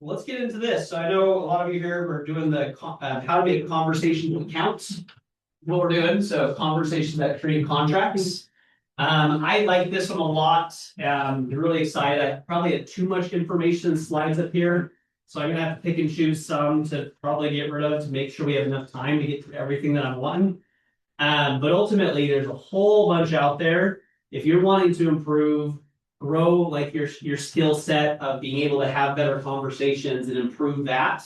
let's get into this. So I know a lot of you here are doing the how to make conversations count. What we're doing, so conversations that create contracts. I like this one a lot. Really excited. I probably had too much information and slides up here, so I'm gonna have to pick and choose some to probably get rid of to make sure we have enough time to get through everything that I'm wanting. But ultimately, there's a whole bunch out there. If you're wanting to improve, grow like your skill set of being able to have better conversations and improve that,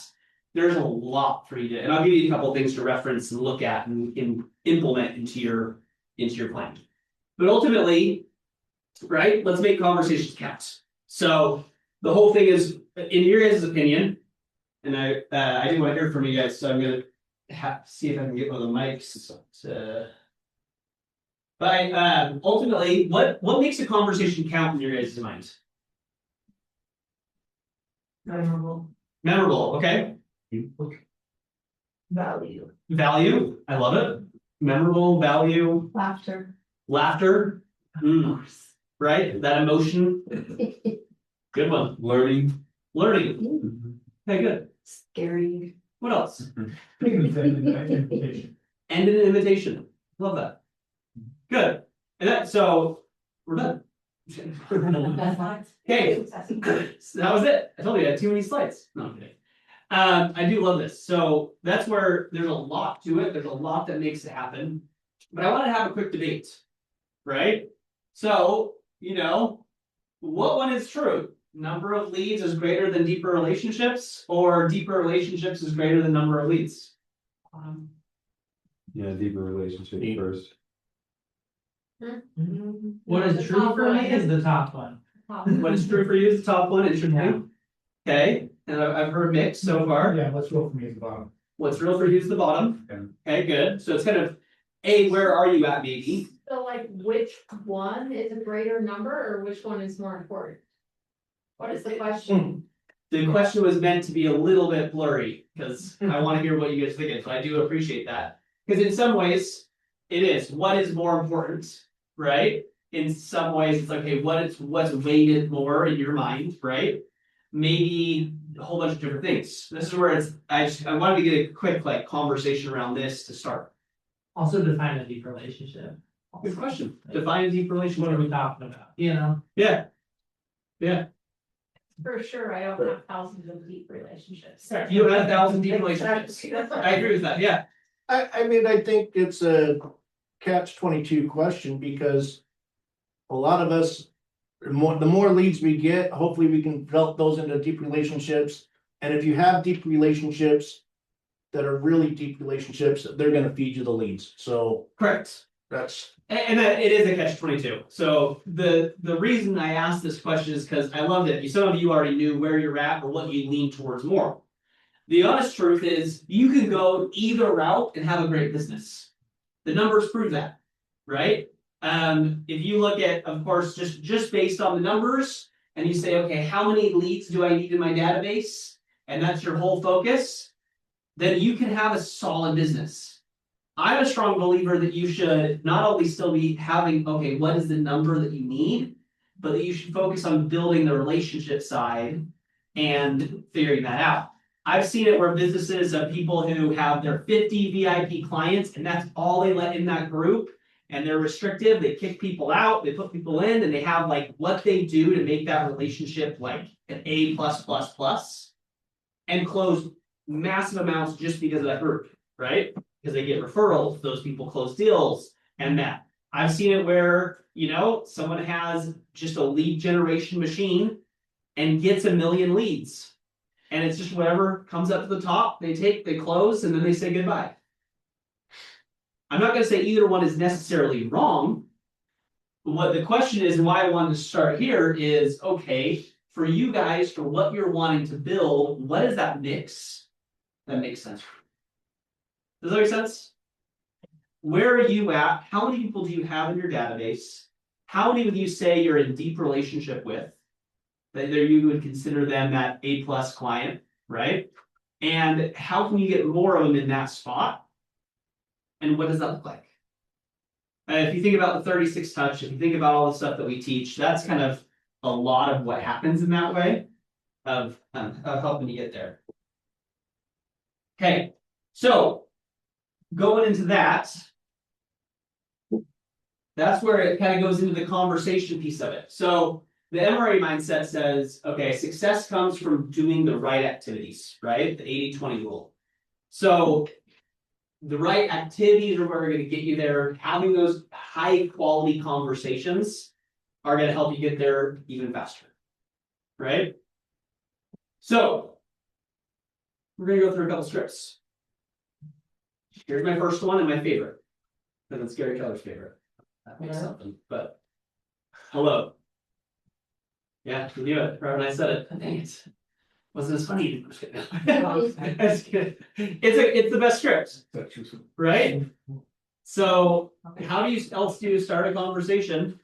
there's a lot for you to. And I'll give you a couple of things to reference and look at and implement into your plan. But ultimately, right? Let's make conversations count. So the whole thing is, in your guys' opinion, and I do want to hear from you guys, so I'm gonna see if I can get one of the mics. But ultimately, what makes a conversation count in your guys' mind? Memorable. Memorable, okay. Value. Value, I love it. Memorable, value, Laughter. laughter, right? That emotion. Good one. Learning. Learning. Okay, good. Scary. What else? Invitation. And an invitation. Love that. Good. And that, so we're done. Okay. So that was it. I told you I had too many slides. No, I'm kidding. I do love this. So that's where there's a lot to it. There's a lot that makes it happen. But I want to have a quick debate, right? So, what one is true? Number of leads is greater than deeper relationships, or deeper relationships is greater than number of leads? Yeah, deeper relationship first. What is true for me is the top one. What is true for you is the top one. Interesting. Okay, and I've heard mixed so far. Yeah, what's real for me is the bottom. What's real for you is the bottom. Okay, good. So it's kind of where are you at, maybe? So like which one is a greater number or which one is more important? What is the question? The question was meant to be a little bit blurry because I want to hear what you guys think. So I do appreciate that. Because in some ways it is. What is more important, right? In some ways it's okay, what's weighted more in your mind, right? Maybe a whole bunch of different things. This is where it's I wanted to get a quick conversation around this to start. Also define a deep relationship. Good question. Define a deep What are relationship. we talking about? Yeah. Yeah. For sure, I don't have thousands of deep relationships. You don't have 1,000 deep relationships. I agree with that. Yeah. I think it's a catch-22 question because a lot of us, the more leads we get, hopefully we can develop those into deep relationships. And if you have deep relationships that are really deep relationships, they're gonna feed you the leads. So Correct. that's. And that it is a catch-22. So the reason I asked this question is because I loved it. Some of you already knew where you're at or what you lean towards more. The honest truth is you can go either route and have a great business. The numbers prove that, right? If you look at, of course, just based on the numbers, and you say, okay, how many leads do I need in my database? And that's your whole focus, then you can have a solid business. I'm a strong believer that you should not only still be having, okay, what is the number that you need, but that you should focus on building the relationship side and figuring that out. I've seen it where businesses of people who have their 50 VIP clients and that's all they let in that group and they're restrictive, they kick people out, they put people in and they have what they do to make that relationship an A+++ and close massive amounts just because of that group, right? Because they get referrals, those people close deals and that. I've seen it where, someone has just a lead generation machine and gets 1 million leads. And it's just whatever comes up to the top, they close, and then they say goodbye. I'm not going to say either one is necessarily wrong. What the question is, and why I wanted to start here is, okay, for you guys, for what you're wanting to build, what is that mix that makes sense? Does that make sense? Where are you at? How many people do you have in your database? How many would you say you're in deep relationship with? That you would consider them that A+ client, right? And how can you get more of them in that spot? And what does that look like? If you think about the 36 touch, if you think about all the stuff that we teach, that's kind of a lot of what happens in that way. of helping you get there. Okay, so going into that. That's where it kind of goes into the conversation piece of it. So the MRA mindset says, okay, success comes from doing the right activities, right? The 80-20 rule. So the right activities are what are going to get you there. Having those high quality conversations are going to help you get there even faster, right? So we're going to go through a couple scripts. Here's my first one and my favorite, and it's Gary Keller's favorite. That makes something, but hello. Yeah, you knew it right when I said it. Dang it. Wasn't as funny. I'm just kidding. That's good. It's the best script, right? So how do you else do you start a conversation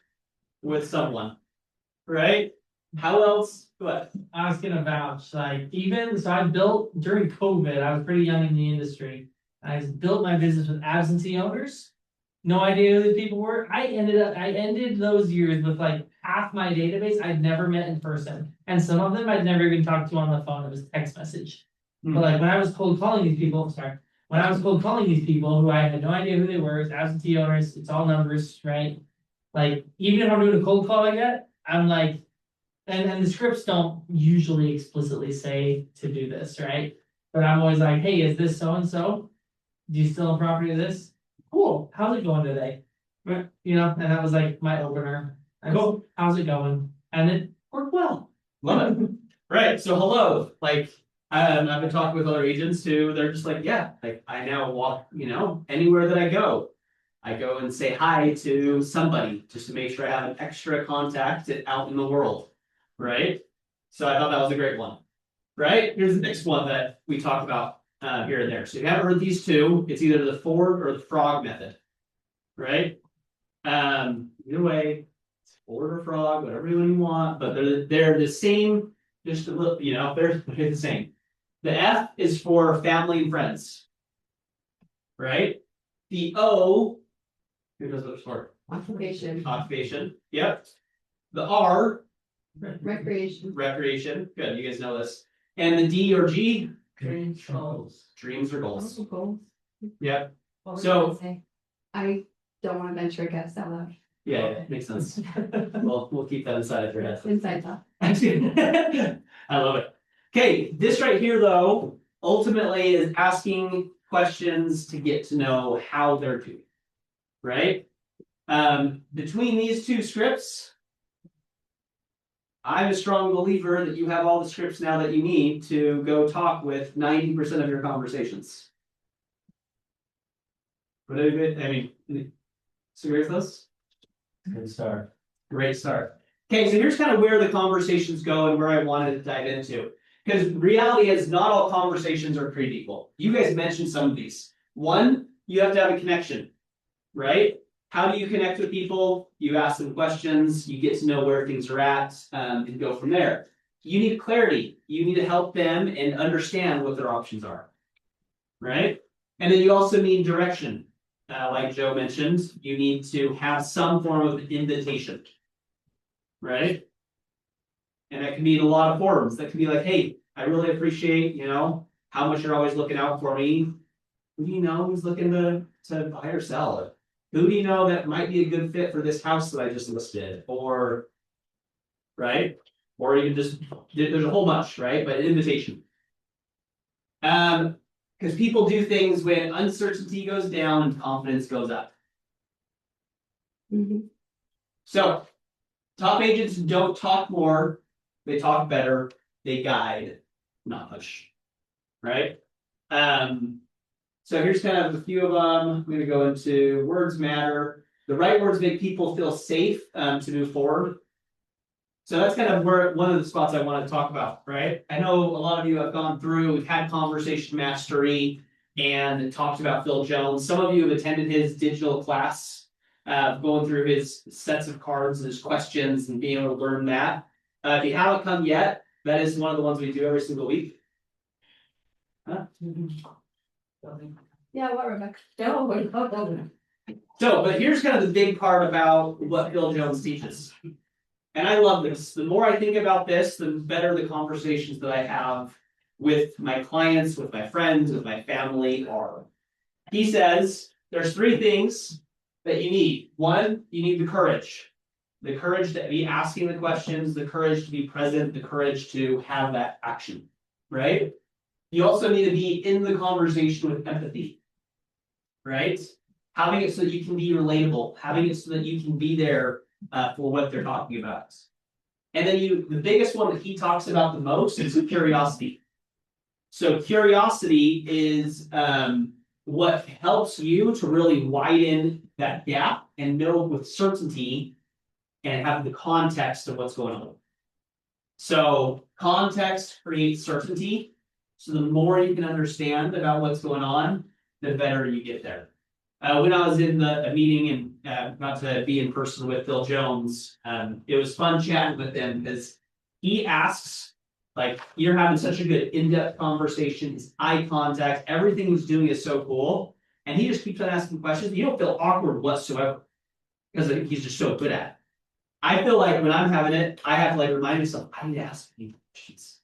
with someone? Right? How else? What? I was gonna vouch, like, even, so I built, during COVID, I was pretty young in the industry. I built my business with absentee owners. No idea who the people were. I ended those years with like half my database I'd never met in person. And some of them I'd never even talked to on the phone. It was text message. But like when I was cold calling these people, who I had no idea who they were, it's absentee owners, it's all numbers, right? Like, even if I'm doing a cold call like that, I'm like, and the scripts don't usually explicitly say to do this, right? But I'm always like, hey, is this so and so? Do you still own property of this? Cool. How's it going today? You know, and that was like my opener. Cool. How's it going? And it worked well. Love it. Right. So hello. Like I've been talking with other agents who they're just like, yeah, like I now walk, anywhere that I go and say hi to somebody just to make sure I have an extra contact out in the world. Right. So I thought that was a great one. Right. Here's the next one that we talked about here and there. So if you haven't heard these two, it's either the Ford or the frog method. Right. Either way, it's Ford or frog, whatever you want, but they're the same, just a little, they're the same. The F is for family and friends. Right? The O, who knows what it's for? Occupation, Occupation. Yep. The R, recreation. recreation. Good, you guys know this. And the D or G, Dreams, goals. dreams or goals. Goals. Yep. What was So- I gonna say? I don't wanna venture a guess out loud. Yeah, makes sense. We'll keep that inside of your head. Inside thought. I love it. Okay, this right here though, ultimately is asking questions to get to know how they're doing. Right? Between these two scripts, I'm a strong believer that you have all the scripts now that you need to go talk with 90% of your conversations. What I mean, disagree with this? Good start. Great start. Okay, so here's kind of where the conversations go and where I wanted to dive into. Because reality is not all conversations are created equal. You guys mentioned some of these. One, you have to have a connection, right? How do you connect with people? You ask them questions, you get to know where things are at, and go from there. You need clarity. You need to help them and understand what their options are, right? And then you also need direction. Like Joe mentioned, you need to have some form of invitation, right? And that can be in a lot of forms. That can be like, hey, I really appreciate, how much you're always looking out for me. Who do you know who's looking to buy or sell? Who do you know that might be a good fit for this house that I just listed? Or, right? Or you can just, there's a whole bunch, right? But invitation. Because people do things when uncertainty goes down and confidence goes up. Mhm. So, top agents don't talk more, they talk better, they guide, not push. Right? So here's kind of a few of them. I'm going to go into words matter. The right words make people feel safe to move forward. So that's kind of where one of the spots I want to talk about, right? I know a lot of you have gone through, we've had conversation mastery and talked about Phil Jones. Some of you have attended his digital class, going through his sets of cards and his questions and being able to learn that. If you haven't come yet, that is one of the ones we do every single week. Huh? Yeah, what, Rebecca? No. So, but here's kind of the big part about what Phil Jones teaches. And I love this. The more I think about this, the better the conversations that I have with my clients, with my friends, with my family are. He says there's three things that you need. One, you need the courage. The courage to be asking the questions, the courage to be present, the courage to have that action, right? You also need to be in the conversation with empathy, right? Having it so that you can be relatable, having it so that you can be there for what they're talking about. And then the biggest one that he talks about the most is curiosity. So curiosity is what helps you to really widen that gap and know with certainty and have the context of what's going on. So context creates certainty. So the more you can understand about what's going on, the better you get there. When I was in a meeting and got to be in person with Phil Jones, it was fun chatting with him because he asks, like, you're having such a good in-depth conversation, his eye contact, everything he's doing is so cool. And he just keeps on asking questions. You don't feel awkward whatsoever because I think he's just so good at it. I feel like when I'm having it, I have to like remind myself, I need to ask any questions.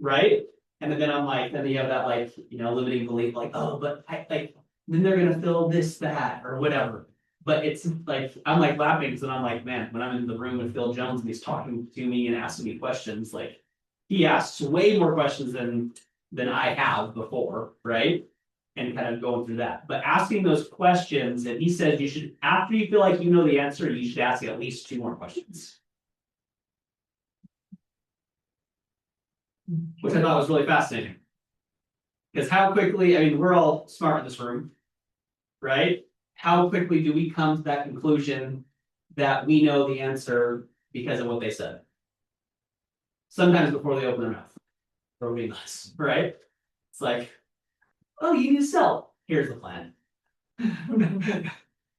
Right? And then I'm like, then you have that like, limiting belief, like, oh, but then they're gonna fill this, that, or whatever. But it's like, I'm like laughing because then I'm like, man, when I'm in the room with Phil Jones and he's talking to me and asking me questions, like he asks way more questions than I have before, right? And kind of going through that. But asking those questions, and he said you should, after you feel like you know the answer, you should ask at least 2 more questions. Which I thought was really fascinating. Because how quickly, I mean, we're all smart in this room, right? How quickly do we come to that conclusion that we know the answer because of what they said? Sometimes before they open their mouth. Or being nice, right? It's like, oh, you need to sell. Here's the plan.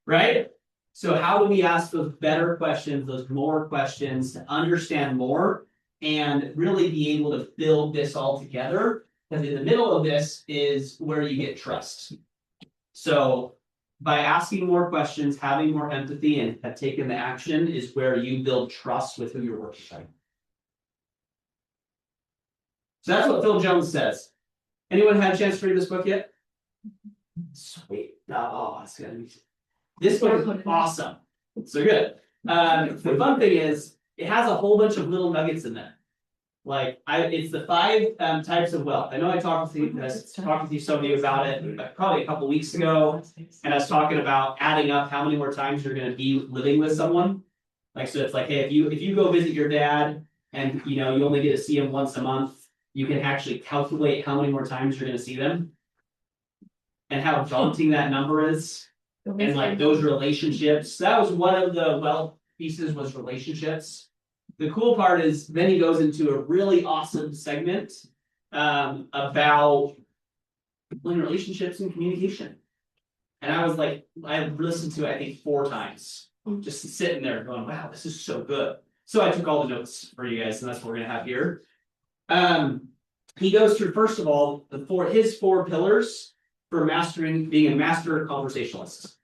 Right? So how do we ask those better questions, those more questions to understand more and really be able to build this all together? Because in the middle of this is where you get trust. So by asking more questions, having more empathy, and have taken the action is where you build trust with who you're working with. So that's what Phil Jones says. Anyone had a chance to read this book yet? Sweet. Oh, it's gonna be. This book is awesome. So good. The fun thing is, it has a whole bunch of little nuggets in there. Like it's the 5 types of wealth. I know I talked with you some of you about it probably a couple weeks ago, and I was talking about adding up how many more times you're going to be living with someone. Like so, it's like, hey, if you go visit your dad, and you only get to see him once a month, you can actually calculate how many more times you're going to see them, and how daunting that number is, and like those relationships. That was one of the wealth pieces, was relationships. The cool part is then he goes into a really awesome segment about relationships and communication. And I was like, I listened to it, I think 4 times, just sitting there going, wow, this is so good. So I took all the notes for you guys, and that's what we're gonna have here. He goes through, first of all, his 4 pillars for mastering, being a master conversationalist.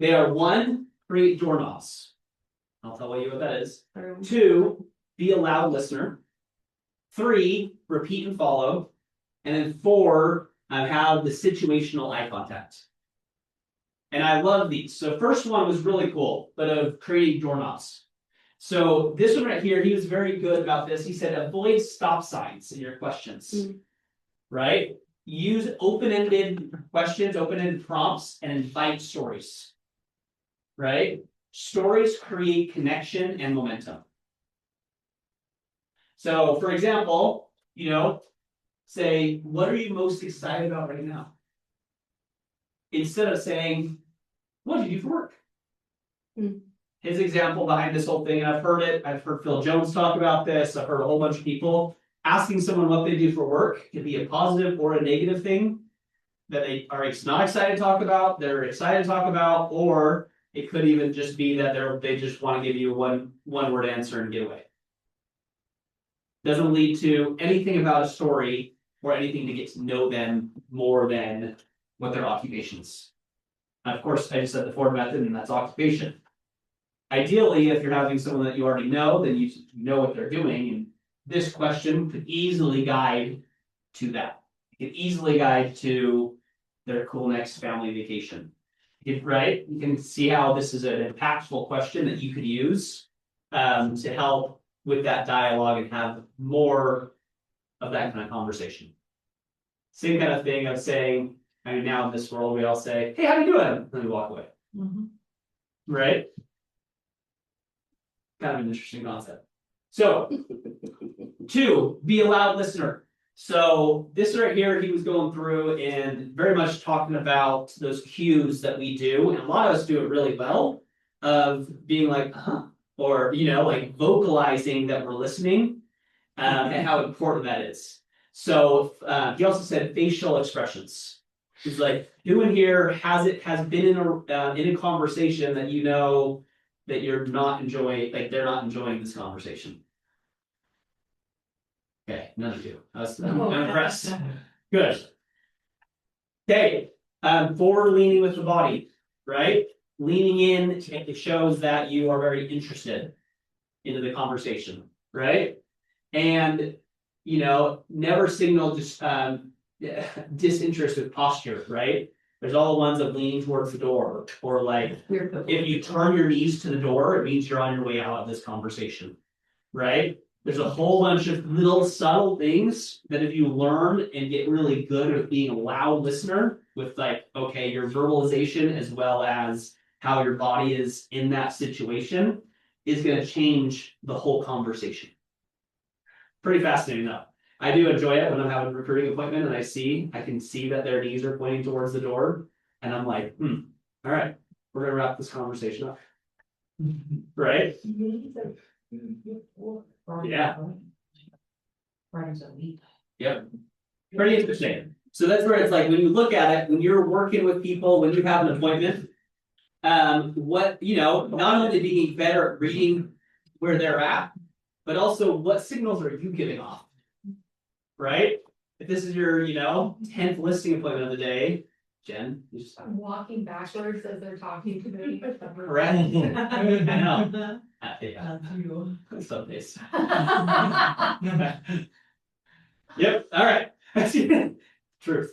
They are: 1, create doorknobs. I'll tell you what that is. 2, be a loud listener. 3, repeat and follow. And then 4, have the situational eye contact. And I love these. So first one was really cool, but of creating doorknobs. So this one right here, he was very good about this. He said, avoid stop signs in your questions. Right? Use open-ended questions, open-ended prompts, and invite stories. Right? Stories create connection and momentum. So, for example, say, what are you most excited about right now? Instead of saying, what do you do for work? His example behind this whole thing, and I've heard Phil Jones talk about this, I've heard a whole bunch of people, asking someone what they do for work can be a positive or a negative thing that they are not excited to talk about, they're excited to talk about, or it could even just be that they just want to give you a one word answer and get away. Doesn't lead to anything about a story or anything to get to know them more than what their occupation is. And of course, I just said the 4 method, and that's occupation. Ideally, if you're having someone that you already know, then you know what they're doing, and this question could easily guide to that. It could easily guide to their cool next family vacation. Right, you can see how this is an impactful question that you could use to help with that dialogue and have more of that kind of conversation. Same kind of thing of saying, I mean, now in this world, we all say, hey, how you doing? And then we walk away. Right? Kind of an interesting concept. So, 2, be a loud listener. So this right here, he was going through and very much talking about those cues that we do, and a lot of us do it really well, of being like, or like vocalizing that we're listening, and how important that is. So he also said facial expressions. He's like, who in here has been in a conversation that that you're not enjoying, like they're not enjoying this conversation? Okay, none of you. I'm impressed. Good. Okay, forward leaning with the body, right? Leaning in, it shows that you are very interested into the conversation, right? And never signal just disinterest with posture, right? There's all the ones of leaning towards the door, or like if you turn your knees to the door, it means you're on your way out of this conversation, right? There's a whole bunch of little subtle things that if you learn and get really good at being a loud listener with like, okay, your verbalization as well as how your body is in that situation is going to change the whole conversation. Pretty fascinating though. I do enjoy it when I'm having a recruiting appointment and I can see that their knees are pointing towards the door. And I'm like, all right, we're going to wrap this conversation up. Right? Yeah. Yep. Pretty interesting. So that's where it's like when you look at it, when you're working with people, when you have an appointment, not only being better at reading where they're at, but also what signals are you giving off? Right? If this is your, 10th listing appointment of the day, Jen, you just I'm walking backwards as they're talking to me. correct. I know. Yeah. Some days. Yep. All right. Truth.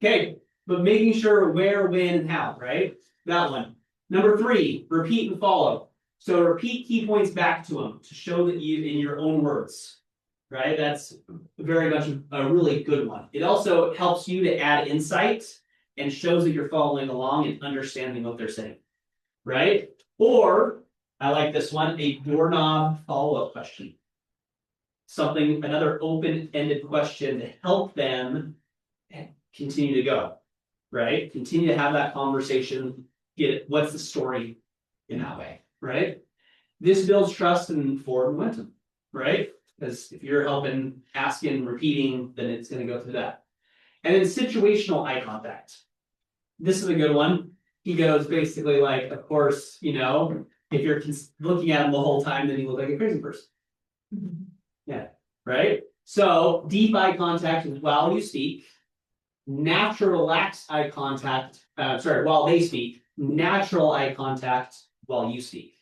Okay. But making sure where, when, and how, right? That one. Number 3, repeat and follow. So repeat key points back to them to show that you in your own words. Right? That's very much a really good one. It also helps you to add insight and shows that you're following along and understanding what they're saying. Right? Or I like this one, a doorknob follow-up question. Another open-ended question to help them continue to go, right? Continue to have that conversation, what's the story in that way, right? This builds trust and forward momentum, right? Because if you're helping, asking, repeating, then it's going to go through that. And then situational eye contact. This is a good one. He goes basically like, of course, if you're looking at him the whole time, then you look like a crazy person. Yeah, right? So deep eye contact while you speak, natural relaxed eye contact, while they speak, natural eye contact while you speak.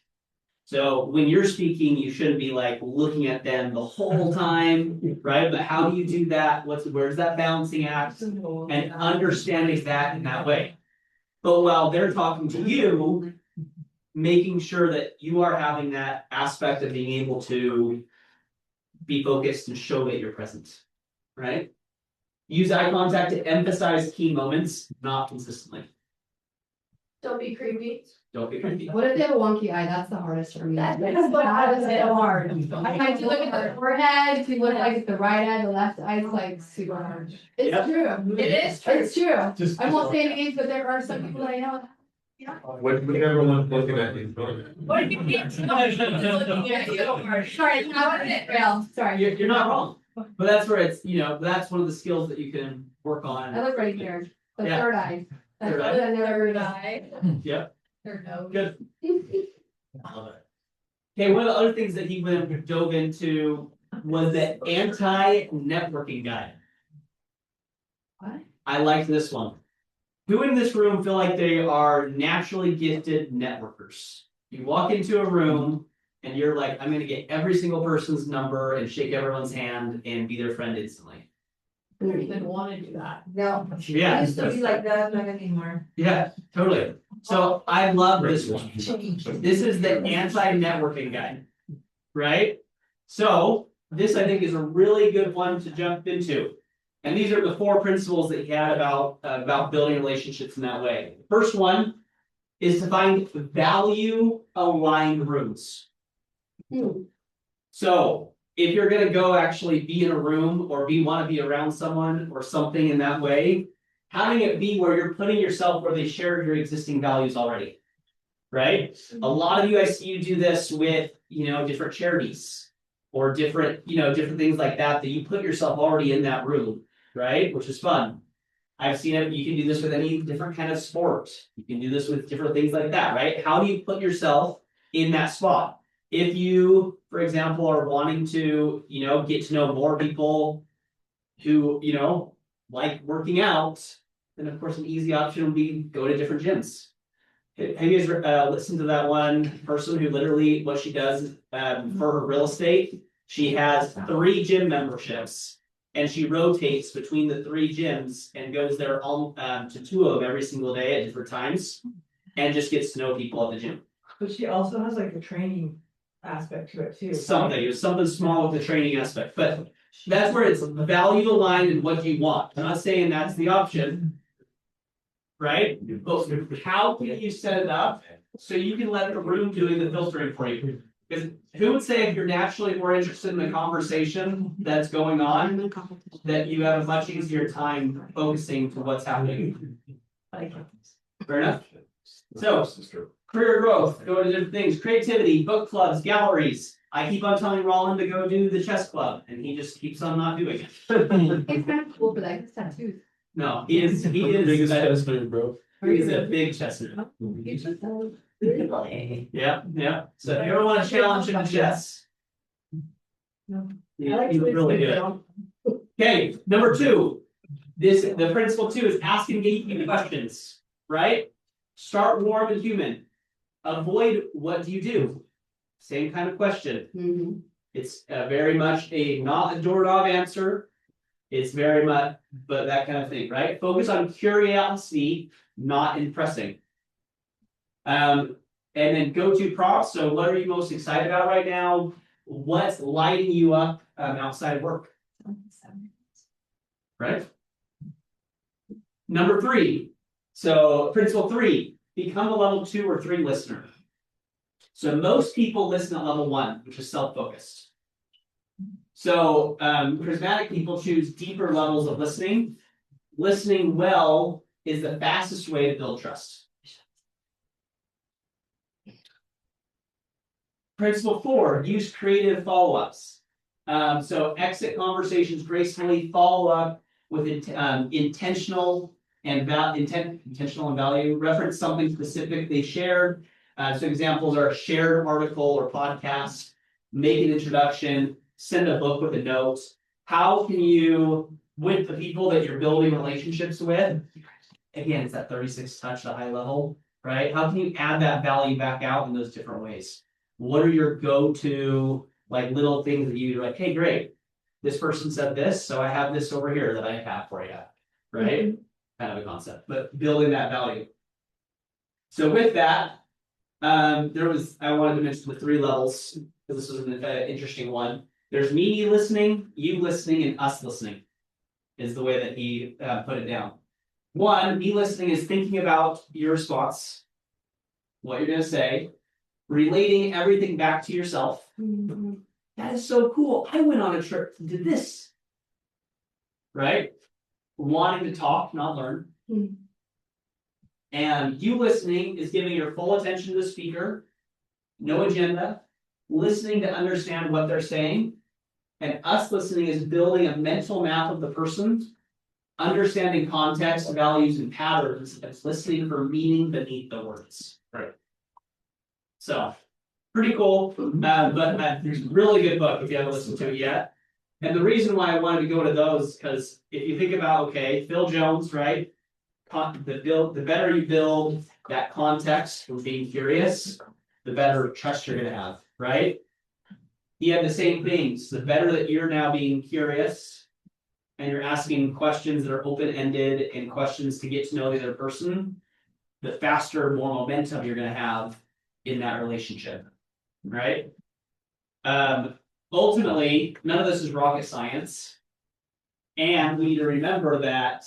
So when you're speaking, you shouldn't be like looking at them the whole time, right? But how do you do that? Where's that balancing act? And understanding that in that way. But while they're talking to you, making sure that you are having that aspect of being able to be focused and show that you're present, right? Use eye contact to emphasize key moments, not consistently. Don't be creepy. Don't be creepy. What if they have a wonky eye? That's the hardest for me. That's That what is so hard. Like to look at the forehead, to look like the right eye, the left eye, it's like super hard. It's Yep. true. It is true. It's true. I won't say names, but there are some people that I know. When everyone's looking at you. What if you can't see looking at you? Sorry, I wanted it real. Sorry. You're not wrong. But that's where it's, that's one of the skills that you can work on. I look right here. The Yeah. third eye. That's Third eye. other than the Third other eye. eye. Yep. Or no. Good. I love it. Okay, one of the other things that he dove into was the anti-networking guide. What? I like this one. Who in this room feel like they are naturally gifted networkers? You walk into a room and you're like, I'm gonna get every single person's number and shake everyone's hand and be their friend instantly. I don't even wanna do that. No. Yeah. It used to be like that, not anymore. Yeah, totally. So I love this one. This is the anti-networking guide. Right? So this I think is a really good one to jump into. And these are the 4 principles that he had about building relationships in that way. First one is to find value aligned rooms. So if you're gonna go actually be in a room or want to be around someone or something in that way, having it be where you're putting yourself where they share your existing values already. Right? A lot of you, I see you do this with, different charities or different things like that you put yourself already in that room, right? Which is fun. I've seen it, you can do this with any different kind of sport. You can do this with different things like that, right? How do you put yourself in that spot? If you, for example, are wanting to, get to know more people who, like working out, then of course an easy option would be go to different gyms. Have you guys listened to that one person who literally what she does for her real estate? She has 3 gym memberships and she rotates between the 3 gyms and goes there all to 2 of them every single day at different times and just gets to know people at the gym. But she also has like a training aspect to it too. Something small with the training aspect, but that's where it's value aligned and what you want. I'm not saying that's the option. Right? But how can you set it up so you can let the room doing the filtering for you? Because who would say if you're naturally more interested in the conversation that's going on, that you have a much easier time focusing to what's happening? Fair enough. So, career growth, go to different things, creativity, book clubs, galleries. I keep on telling Roland to go do the chess club, and he just keeps on not doing it. It's kind of cool for that, it's tattoos. No, he is Biggest chess fan, bro. he is a big chess nerd. It's just, Yeah. So if you ever want to challenge him to chess. No. He would really do it. Okay, number 2. The principle 2 is ask engaging questions, right? Start warm and human. Avoid what do you do? Same kind of question. It's very much not a doorknob answer. It's very much, but that kind of thing, right? Focus on curiosity, not impressing. And then go to prompts. So what are you most excited about right now? What's lighting you up outside of work? Right? Number 3. So principle 3, become a level 2 or 3 listener. So most people listen at level 1, which is self-focused. So charismatic people choose deeper levels of listening. Listening well is the fastest way to build trust. Principle 4, use creative follow-ups. So exit conversations gracefully, follow up with intentional and value. Reference something specific they shared. So examples are a shared article or podcast, make an introduction, send a book with a note. How can you, with the people that you're building relationships with, again, it's that 36 touch, the high level, right? How can you add that value back out in those different ways? What are your go-to like little things that you're like, hey, great, this person said this, so I have this over here that I have for you, right? Kind of a concept, but building that value. So with that, I wanted to mention the 3 levels because this was an interesting one. There's me listening, you listening, and us listening is the way that he put it down. 1, me listening is thinking about your response, what you're going to say, relating everything back to yourself. That is so cool. I went on a trip, did this. Right? Wanting to talk, not learn. And you listening is giving your full attention to the speaker, no agenda, listening to understand what they're saying. And us listening is building a mental map of the person, understanding context, values, and patterns, and listening for meaning beneath the words. Right. So, pretty cool. But there's a really good book if you haven't listened to it yet. And the reason why I wanted to go to those, because if you think about, okay, Phil Jones, right? The better you build that context from being curious, the better trust you're gonna have, right? You have the same things, the better that you're now being curious. And you're asking questions that are open-ended and questions to get to know the other person. The faster, more momentum you're gonna have in that relationship, right? Ultimately, none of this is rocket science. And we need to remember that,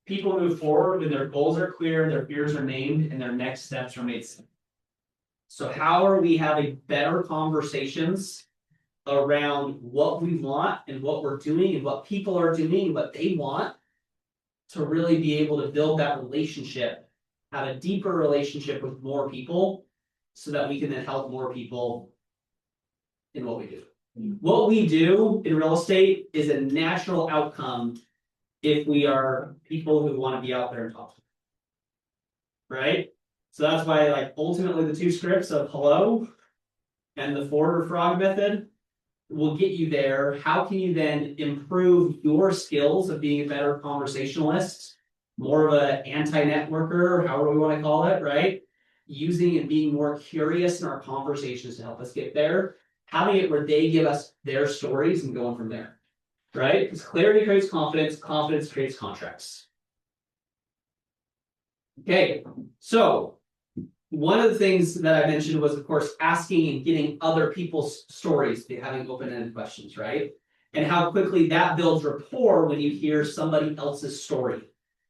people move forward when their goals are clear, their fears are named, and their next steps are made simple. So how are we having better conversations around what we want and what we're doing and what people are doing and what they want to really be able to build that relationship, have a deeper relationship with more people so that we can then help more people in what we do. What we do in real estate is a natural outcome if we are people who want to be out there and talk. Right? So that's why, like, ultimately the two scripts of hello and the forward or frog method will get you there. How can you then improve your skills of being a better conversationalist, more of an anti-networker, however we want to call it, right? Using and being more curious in our conversations to help us get there. Having it where they give us their stories and going from there, right? Because clarity creates confidence, confidence creates contracts. Okay, so one of the things that I mentioned was, of course, asking and getting other people's stories, having open-ended questions, right? And how quickly that builds rapport when you hear somebody else's story.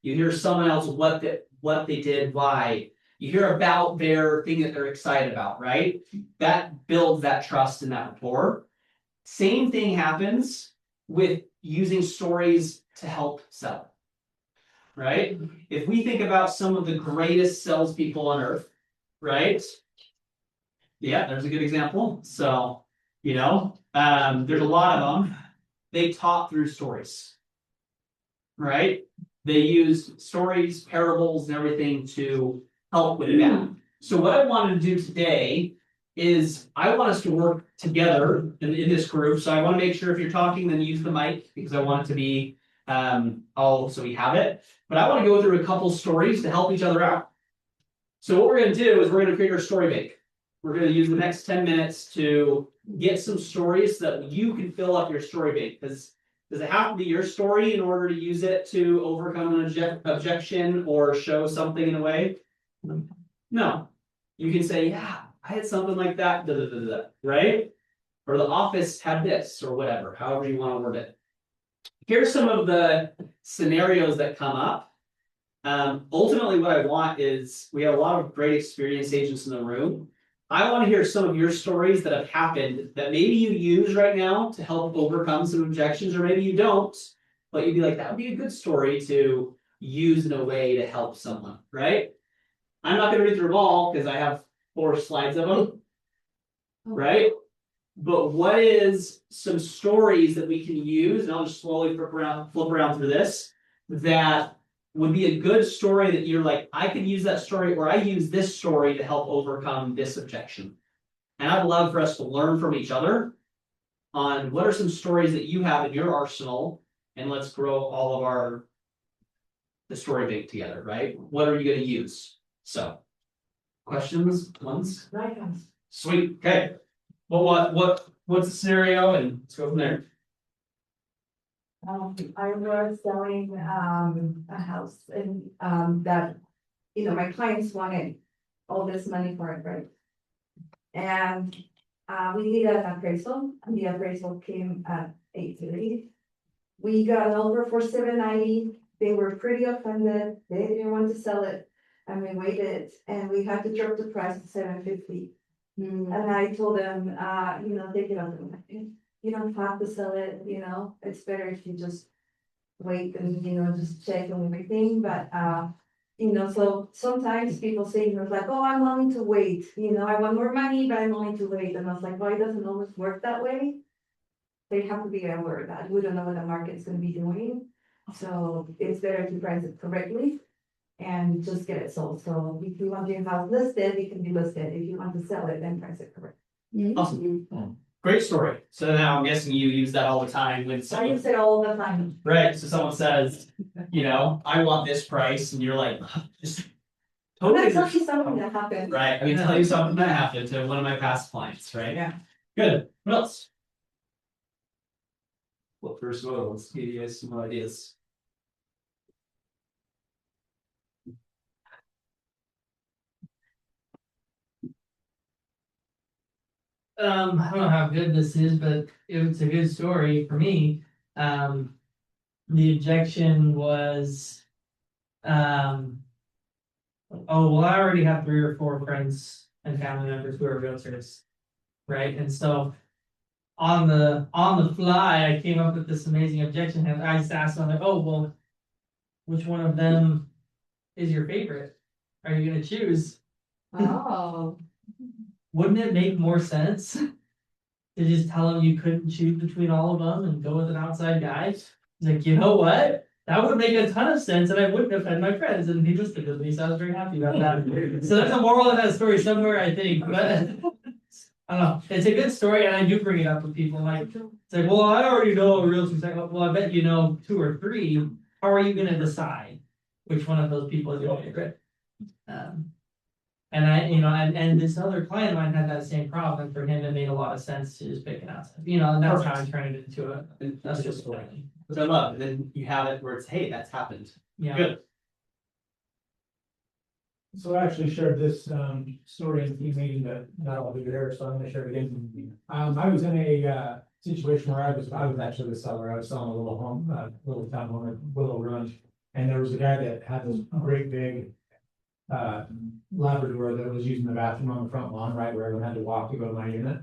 You hear someone else what they did, why. You hear about their thing that they're excited about, right? That builds that trust and that rapport. Same thing happens with using stories to help sell, right? If we think about some of the greatest salespeople on earth, right? Yeah, there's a good example. So, there's a lot of them. They taught through stories, right? They used stories, parables, and everything to help with that. So what I wanted to do today is I want us to work together in this group. So I want to make sure if you're talking, then use the mic because I want it to be all so we have it. But I want to go through a couple stories to help each other out. So what we're going to do is we're going to create our story bank. We're going to use the next 10 minutes to get some stories so that you can fill up your story bank. Because does it have to be your story in order to use it to overcome an objection or show something in a way? No. You can say, yeah, I had something like that, right? Or the office had this or whatever, however you want to word it. Here's some of the scenarios that come up. Ultimately, what I want is we have a lot of great experienced agents in the room. I want to hear some of your stories that have happened that maybe you use right now to help overcome some objections, or maybe you don't, but you'd be like, that would be a good story to use in a way to help someone, right? I'm not going to read through them all because I have 4 slides of them, right? But what is some stories that we can use, and I'll just slowly flip around through this, that would be a good story that you're like, I could use that story, or I use this story to help overcome this objection. And I'd love for us to learn from each other on what are some stories that you have in your arsenal, and let's grow all of the story bank together, right? What are you going to use? So, questions, ones? Sweet. Okay. Well, what's the scenario, and let's go from there. I was selling a house and that, my clients wanted all this money for it, right? And we needed an appraisal, and the appraisal came at 8:30. We got an offer for 790. They were pretty offended. They didn't want to sell it, and we waited, and we had to drop the price to 750. And I told them, take it off the market. You don't have to sell it, it's better if you just wait and, just check on everything, but, so sometimes people say, like, oh, I'm willing to wait, I want more money, but I'm willing to wait, and I was like, well, it doesn't always work that way. They have to be aware that we don't know what the market's gonna be doing, so it's better to price it correctly and just get it sold. So if you want your house listed, it can be listed. If you want to sell it, then price it correctly. Awesome. Great story. So now I'm guessing you use that all the time when I use it all the time. right. So someone says, I want this price, and you're like, just That's COVID, actually something that happened. right, I can tell you something that happened to one of my past clients, right? Yeah. Good, what else? Well, first of all, let's give you guys some more ideas. I don't know how good this is, but it's a good story for me. The objection was, oh, well, I already have 3 or 4 friends and family members who are realtors, right? And so on the fly, I came up with this amazing objection, and I just asked them, like, oh, well, which one of them is your favorite? Are you gonna choose? Oh. Wouldn't it make more sense to just tell them you couldn't choose between all of them and go with an outside guy? He's like, you know what? That would make a ton of sense, and I wouldn't offend my friends. And he listened to me, so I was very happy about that. So there's a moral in that story somewhere, I think. But I don't know. It's a good story, and I do bring it up with people. Like, it's like, well, I already know a realtor's like, well, I bet you know 2 or 3. How are you gonna decide which one of those people is your favorite? And I, and this other client of mine had that same problem. For him, it made a lot of sense to just pick it out. And that's how I turned it into a industrial story. Which I love, and then you have it where it's, hey, that's happened, Yeah. good. So I actually shared this story in the team meeting that not all of you were there, so I'm gonna share it again. I was in a situation where I was actually the seller. I was selling a little home, little town home at Willow Run. And there was a guy that had this great big Labrador that was using the bathroom on the front lawn, right where everyone had to walk to go to my unit.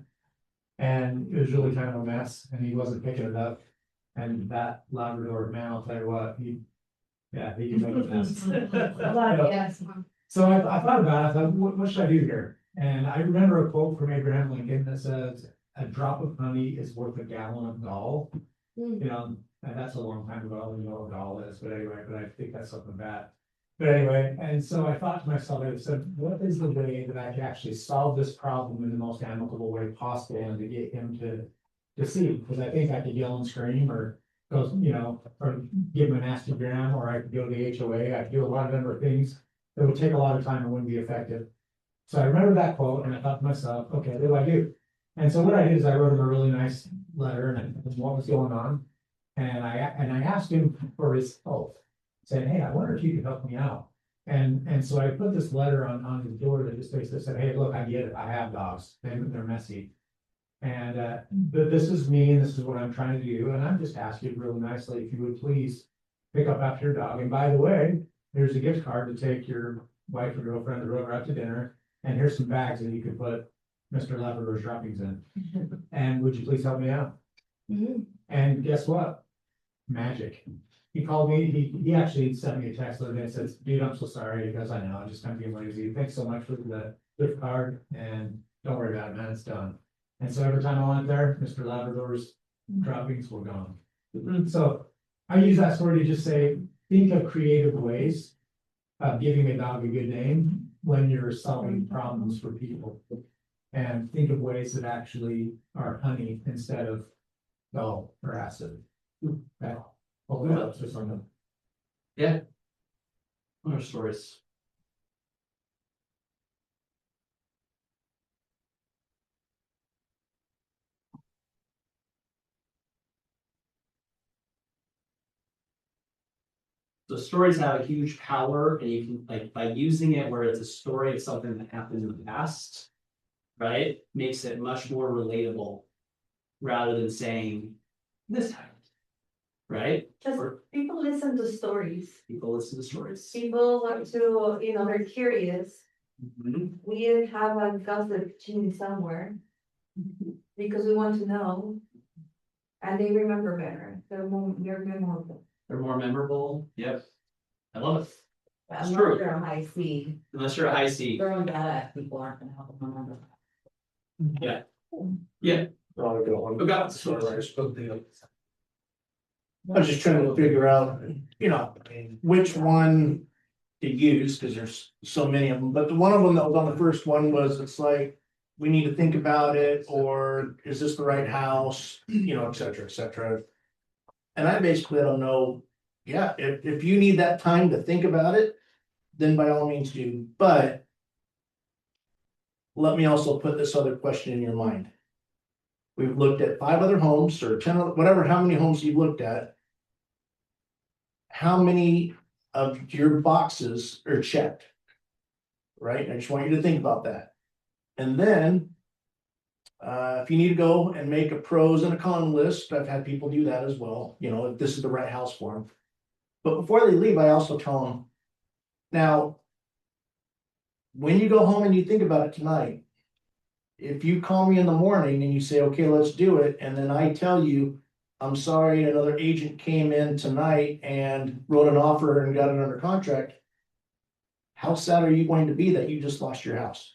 And it was really kind of a mess, and he wasn't picking it up. And that Labrador, man, I'll tell you what, he can make a mess. Yes. So I thought about it, I thought, what should I do here? And I remember a quote from Abraham Lincoln that says, a drop of honey is worth a gallon of gall. Mm. And that's a long time ago, I don't know what gall is, but anyway, but I think that's something bad. But anyway, and so I thought to myself, I said, what is the way that I can actually solve this problem in the most amicable way possible and to get him to see? Because I think I could yell and scream or go, or give him a nasty gram, or I could go to the HOA, I could do a lot of other things that would take a lot of time and wouldn't be effective. So I remember that quote and I thought to myself, okay, what do I do? And so what I did is I wrote him a really nice letter and what was going on. And I asked him for his help. Said, hey, I wonder if you could help me out. And so I put this letter on his door that just basically said, hey, look, I get it. I have dogs. They're messy. And but this is me and this is what I'm trying to do. And I'm just asking you really nicely if you would please pick up after your dog. And by the way, here's a gift card to take your wife or girlfriend or whoever out to dinner. And here's some bags that you could put Mr. Labrador's droppings in. And would you please help me out? Mm-hmm. And guess what? Magic. He called me, he actually sent me a text the other day and says, dude, I'm so sorry, because I know, I'm just kind of being lazy. Thanks so much for the gift card, and don't worry about it, man, it's done. And so every time I went there, Mr. Labrador's droppings were gone. So I use that story to just say, think of creative ways of giving a dog a good name when you're solving problems for people. And think of ways that actually are honey instead of dull or acid. Okay. Oh, that's just something. Other stories. So stories have a huge power, and you can, like, by using it where it's a story of something that happened in the past, right? Makes it much more relatable rather than saying this happened, right? Because Or people listen to stories. people listen to stories. People want to, they're curious. Mhm. We have a gossip gene somewhere because we want to know. And they remember better. They're memorable. They're more memorable. Yep. I love it. It's Unless true. you're a high C, Unless you're a high C. throwing that at people aren't gonna help them remember. Yeah. Yeah. I Who got was just trying to figure out, which one to use, because there's so many of them, but the one of them that was on the first one was, it's like, we need to think about it, or is this the right house, et cetera, et cetera. And I basically don't know, yeah, if you need that time to think about it, then by all means do, but. Let me also put this other question in your mind. We've looked at 5 other homes or 10, whatever, how many homes you've looked at. How many of your boxes are checked? Right, I just want you to think about that. And then. If you need to go and make a pros and a con list, I've had people do that as well, you know, if this is the right house for them. But before they leave, I also tell them. Now. When you go home and you think about it tonight. If you call me in the morning and you say, okay, let's do it, and then I tell you, I'm sorry, another agent came in tonight and wrote an offer and got it under contract. How sad are you going to be that you just lost your house?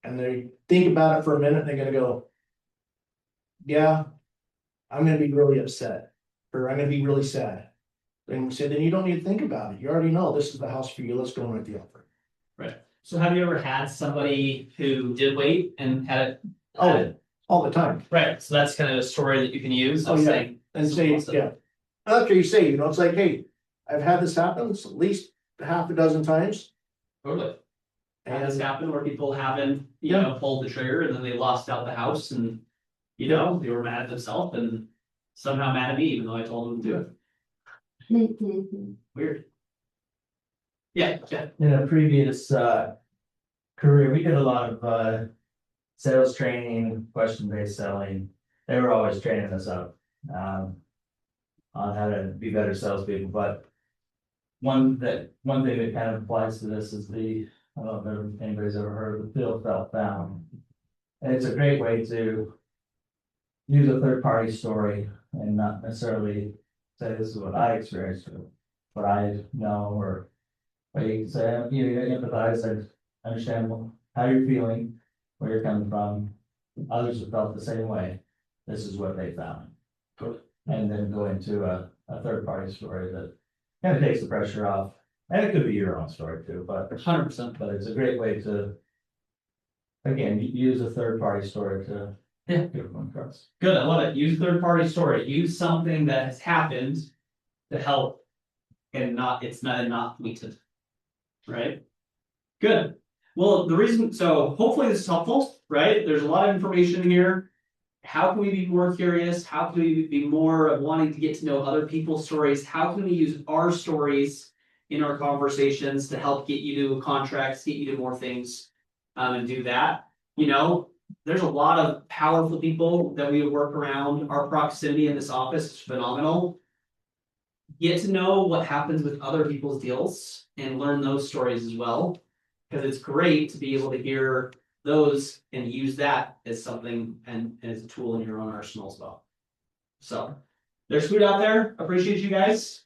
And they think about it for a minute, and they're gonna go. Yeah, I'm gonna be really upset, or I'm gonna be really sad. Then we say, then you don't need to think about it. You already know this is the house for you. Let's go and write the offer. Right. So have you ever had somebody who did wait and had it? Oh, all the time. Right, so that's kind of a story that you can use. Oh, of yeah. saying, And say, yeah. After you say, you know, it's like, hey, I've had this happen, it's at least half a dozen times. Totally. And this And happened where people haven't, you Yeah. know, pulled the trigger and then they lost out the house and. You know, they were mad at themselves and somehow mad at me, even though I told them to do it. Weird. Yeah, yeah. In a previous career, we did a lot of sales training, question-based selling. They were always training us up on how to be better salespeople, but one thing that kind of applies to this is I don't know if anybody's ever heard of the feel felt found. And it's a great way to use a third-party story and not necessarily say this is what I experienced, or what I know, or you can say, you empathize and understand how you're feeling, where you're coming from. Others have felt the same way. This is what they found. And then go into a third-party story that kind of takes the pressure off. And it could be your own story too, but 100%. but it's a great way to, again, use a third-party story to get one across. Good, I love it. Use third party story. Use something that has happened to help. And it's not tweeted. Right? Good. Well, the reason, so hopefully this is helpful, right? There's a lot of information here. How can we be more curious? How can we be more wanting to get to know other people's stories? How can we use our stories in our conversations to help get you to contracts, get you to more things, and do that? You know, there's a lot of powerful people that we work around. Our proximity in this office is phenomenal. Get to know what happens with other people's deals and learn those stories as well. Because it's great to be able to hear those and use that as something and as a tool in your own arsenal as well. So there's food out there. Appreciate you guys.